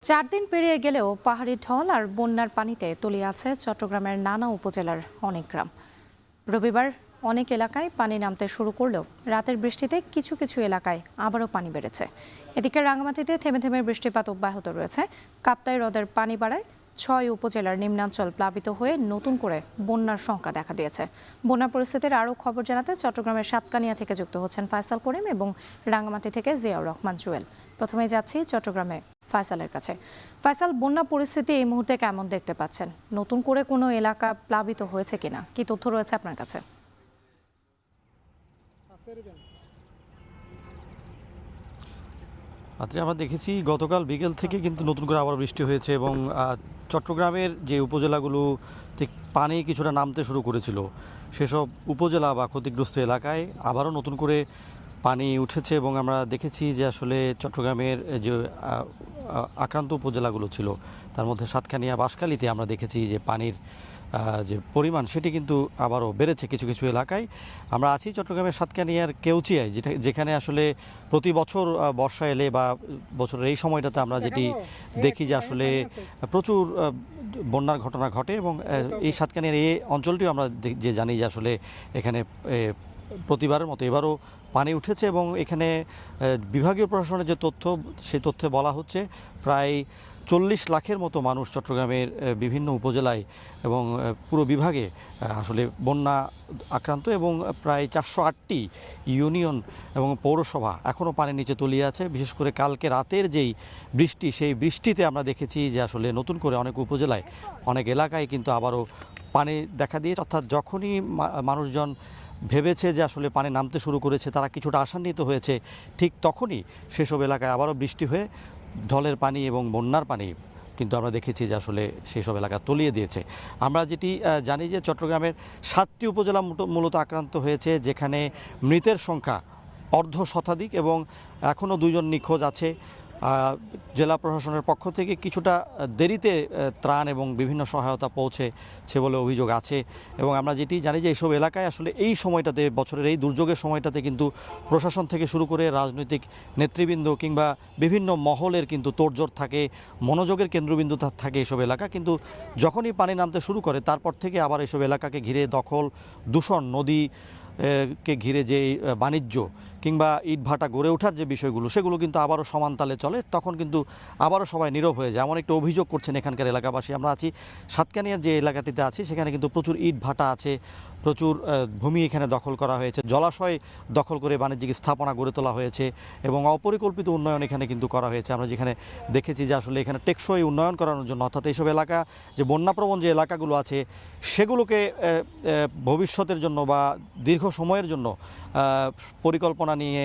4 দিন পেরিয়ে গেলেও পাহাড়ি ঢল আর বন্যার পানিতে তলিয়ে আছে চট্টগ্রামের নানা উপজেলার অনেক গ্রাম। রবিবার অনেক এলাকায় পানি নামতে শুরু করলেও রাতের বৃষ্টিতে কিছু কিছু এলাকায় আবারও পানি বেড়েছে। এদিকে রাঙামাটিতে থেমে থেমে বৃষ্টিপাত অব্যাহত রয়েছে। কাপ্তাই হ্রদের পানি বাড়ায় 6 উপজেলার নিম্নাঞ্চল প্লাবিত হয়ে নতুন করে বন্যার শঙ্কা দেখা দিয়েছে। বন্যা পরিস্থিতির আরও খবর জানাতে চট্টগ্রামের সাতকানিয়া থেকে যুক্ত হচ্ছেন ফয়সাল করিম এবং রাঙামাটি থেকে জিয়াউর রহমান জুয়েল। প্রথমেই যাচ্ছি চট্টগ্রামে ফয়সালের কাছে। ফয়সাল, বন্যা পরিস্থিতি এই মুহূর্তে কেমন দেখতে পাচ্ছেন? নতুন করে কোনো এলাকা প্লাবিত হয়েছে কিনা, কি তথ্য রয়েছে আপনার কাছে? আমরা দেখেছি গতকাল বিকেল থেকে কিন্তু নতুন করে আবার বৃষ্টি হয়েছে এবং চট্টগ্রামের যে উপজেলাগুলো থেকে পানি কিছুটা নামতে শুরু করেছিল সেসব উপজেলা বা ক্ষতিগ্রস্ত এলাকায় আবারও নতুন করে পানি উঠেছে এবং আমরা দেখেছি যে আসলে চট্টগ্রামের যে আক্রান্ত উপজেলাগুলো ছিল তার মধ্যে সাতকানিয়া, বাঁশখালীতে আমরা দেখেছি যে পানির যে পরিমাণ সেটি কিন্তু আবারও বেড়েছে কিছু কিছু এলাকায়। আমরা আছি চট্টগ্রামের সাতকানিয়ার কেউচিয়ায়, যেখানে আসলে প্রতি বছর বর্ষা এলে বা বছরের এই সময়টাতে আমরা যেটি দেখি যে আসলে প্রচুর বন্যার ঘটনা ঘটে এবং এই সাতকানিয়ার এই অঞ্চলটিও আমরা যে জানি যে আসলে এখানে প্রতিবারের মতো এবারও পানি উঠেছে এবং এখানে বিভাগীয় প্রশাসনের যে তথ্য, সেই তথ্যে বলা হচ্ছে প্রায় 40 লাখের মতো মানুষ চট্টগ্রামের বিভিন্ন উপজেলায় এবং পুরো বিভাগে আসলে বন্যা আক্রান্ত এবং প্রায় 408টি ইউনিয়ন এবং পৌরসভা এখনও পানির নিচে তলিয়ে আছে। বিশেষ করে কালকে রাতের যেই বৃষ্টি, সেই বৃষ্টিতে আমরা দেখেছি যে আসলে নতুন করে অনেক উপজেলায় অনেক এলাকায় কিন্তু আবারও পানি দেখা দিয়েছে। অর্থাৎ যখনই মানুষজন ভেবেছে যে আসলে পানি নামতে শুরু করেছে, তারা কিছুটা আশান্বিত হয়েছে, ঠিক তখনই সেসব এলাকায় আবারও বৃষ্টি হয়ে ঢলের পানি এবং বন্যার পানি কিন্তু আমরা দেখেছি যে আসলে সেসব এলাকা তলিয়ে দিয়েছে। আমরা যেটি জানি যে চট্টগ্রামের 7টি উপজেলা মূলত আক্রান্ত হয়েছে, যেখানে মৃতের সংখ্যা অর্ধ শতাধিক এবং এখনও 2 জন নিখোঁজ আছে। জেলা প্রশাসনের পক্ষ থেকে কিছুটা দেরিতে ত্রাণ এবং বিভিন্ন সহায়তা পৌঁছেছে বলে অভিযোগ আছে এবং আমরা যেটি জানি যে এইসব এলাকায় আসলে এই সময়টাতে, বছরের এই দুর্যোগের সময়টাতে কিন্তু প্রশাসন থেকে শুরু করে রাজনৈতিক নেতৃবৃন্দ কিংবা বিভিন্ন মহলের কিন্তু তোড়জোড় থাকে, মনোযোগের কেন্দ্রবিন্দু থাকে এইসব এলাকা। কিন্তু যখনই পানি নামতে শুরু করে তারপর থেকে আবার এইসব এলাকাকে ঘিরে দখল, দূষণ, নদী কে ঘিরে যে বাণিজ্য কিংবা ইটভাটা গড়ে ওঠার যে বিষয়গুলো, সেগুলো কিন্তু আবারও সমান তালে চলে। তখন কিন্তু আবারও সবাই নীরব হয়ে যায়, এমন একটা অভিযোগ করছেন এখানকার এলাকাবাসী। আমরা আছি সাতকানিয়ার যে এলাকাটিতে আছি, সেখানে কিন্তু প্রচুর ইটভাটা আছে, প্রচুর ভূমি এখানে দখল করা হয়েছে, জলাশয় দখল করে বাণিজ্যিক স্থাপনা গড়ে তোলা হয়েছে এবং অপরিকল্পিত উন্নয়ন এখানে কিন্তু করা হয়েছে। আমরা যেখানে দেখেছি যে আসলে এখানে টেকসই উন্নয়ন করানোর জন্য, অর্থাৎ এইসব এলাকা যে বন্যাপ্রবণ যে এলাকাগুলো আছে সেগুলোকে ভবিষ্যতের জন্য বা দীর্ঘ সময়ের জন্য পরিকল্পনা নিয়ে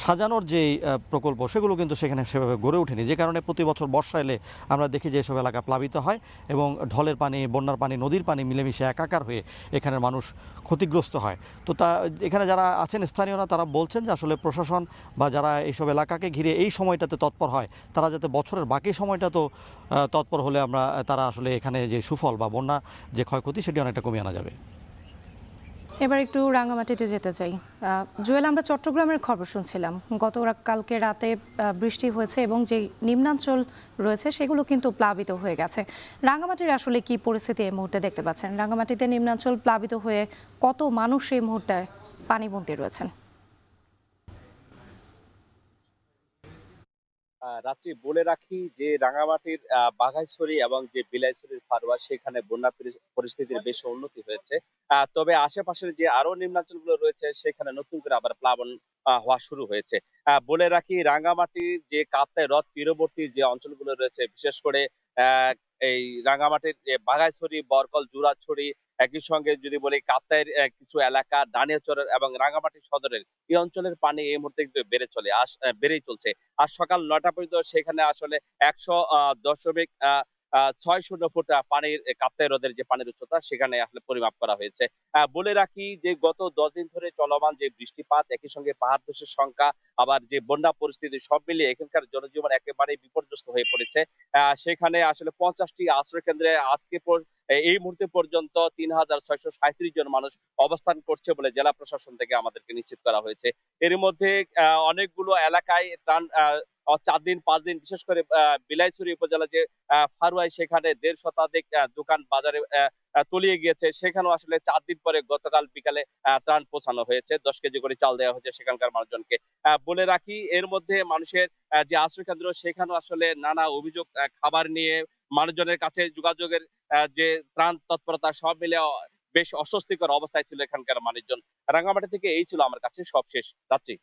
সাজানোর যে প্রকল্প, সেগুলো কিন্তু সেখানে সেভাবে গড়ে ওঠেনি, যে কারণে প্রতি বছর বর্ষা এলে আমরা দেখি যে এসব এলাকা প্লাবিত হয় এবং ঢলের পানি, বন্যার পানি, নদীর পানি মিলেমিশে একাকার হয়ে এখানের মানুষ ক্ষতিগ্রস্ত হয়। তো এখানে যারা আছেন স্থানীয়রা, তারা বলছেন যে আসলে প্রশাসন বা যারা এইসব এলাকাকে ঘিরে এই সময়টাতে তৎপর হয়, তারা যাতে বছরের বাকি সময়টা তো তৎপর হলে তারা আসলে এখানে যে সুফল বা বন্যা যে ক্ষয়ক্ষতি, সেটি অনেকটা কমিয়ে আনা যাবে। এবার একটু রাঙামাটিতে যেতে চাই। জুয়েল, আমরা চট্টগ্রামের খবর শুনছিলাম, কালকে রাতে বৃষ্টি হয়েছে এবং যে নিম্নাঞ্চল রয়েছে সেগুলো কিন্তু প্লাবিত হয়ে গেছে। রাঙামাটির আসলে কি পরিস্থিতি এই মুহূর্তে দেখতে পাচ্ছেন? রাঙামাটিতে নিম্নাঞ্চল প্লাবিত হয়ে কত মানুষ এই মুহূর্তে পানিবন্দী রয়েছেন? রাত্রি বলে রাখি যে রাঙামাটির বাঘাইছড়ি এবং যে বিলাইছড়ির ফারুয়া, সেখানে বন্যা পরিস্থিতির বেশ উন্নতি হয়েছে। তবে আশেপাশের যে আরো নিম্নাঞ্চল গুলো রয়েছে সেখানে নতুন করে আবার প্লাবন হওয়া শুরু হয়েছে। বলে রাখি, রাঙ্গামাটির যে কাপ্তাই হ্রদ তীরবর্তী যে অঞ্চলগুলো রয়েছে, বিশেষ করে আহ এই রাঙ্গামাটির যে বাঘাইছড়ি, বরকল, জুরাছড়ি, একই সঙ্গে যদি বলি কাপ্তাইয়ের কিছু এলাকা, দানিয়াচরের এবং রাঙ্গামাটি সদরের এই অঞ্চলের পানি এই মুহূর্তে কিন্তু বেড়েই চলছে। আর সকাল 9টা পর্যন্ত সেখানে আসলে 100.60 ফুট পানির কাপ্তাই হ্রদের যে পানির উচ্চতা, সেখানে আসলে পরিমাপ করা হয়েছে। বলে রাখি যে গত 10 দিন ধরে চলমান যে বৃষ্টিপাত, একই সঙ্গে পাহাড় ধসের সংখ্যা, আবার যে বন্যা পরিস্থিতি, সব মিলিয়ে এখানকার জনজীবন একেবারে বিপর্যস্ত হয়ে পড়েছে। সেখানে আসলে 50টি আশ্রয় কেন্দ্রে এই মুহূর্তে পর্যন্ত 3637 জন মানুষ অবস্থান করছে বলে জেলা প্রশাসন থেকে আমাদেরকে নিশ্চিত করা হয়েছে। এর মধ্যে অনেকগুলো এলাকায় ত্রাণ 4 দিন 5 দিন বিশেষ করে বিলাইছড়ি উপজেলা যে ফারুয়াই সেখানে 1.5 শতাধিক দোকান বাজারে তলিয়ে গিয়েছে। সেখানেও আসলে 4 দিন পরে গতকাল বিকালে ত্রাণ পৌঁছানো হয়েছে। 10 কেজি করে চাল দেওয়া হয়েছে সেখানকার মানুষজনকে। বলে রাখি এর মধ্যে মানুষের যে আশ্রয় কেন্দ্র সেখানেও আসলে নানা অভিযোগ খাবার নিয়ে মানুষজনের কাছে যোগাযোগের যে ত্রাণ তৎপরতা সব মিলে বেশ অস্বস্তিকর অবস্থায় ছিল এখানকার মানুষজন। রাঙ্গামাটি থেকে এই ছিল আমার কাছে সবশেষ। যাচ্ছি।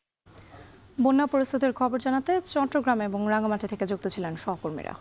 বন্যা পরিস্থিতির খবর জানাতে চট্টগ্রাম এবং রাঙ্গামাটি থেকে যুক্ত ছিলেন সহকর্মীরা।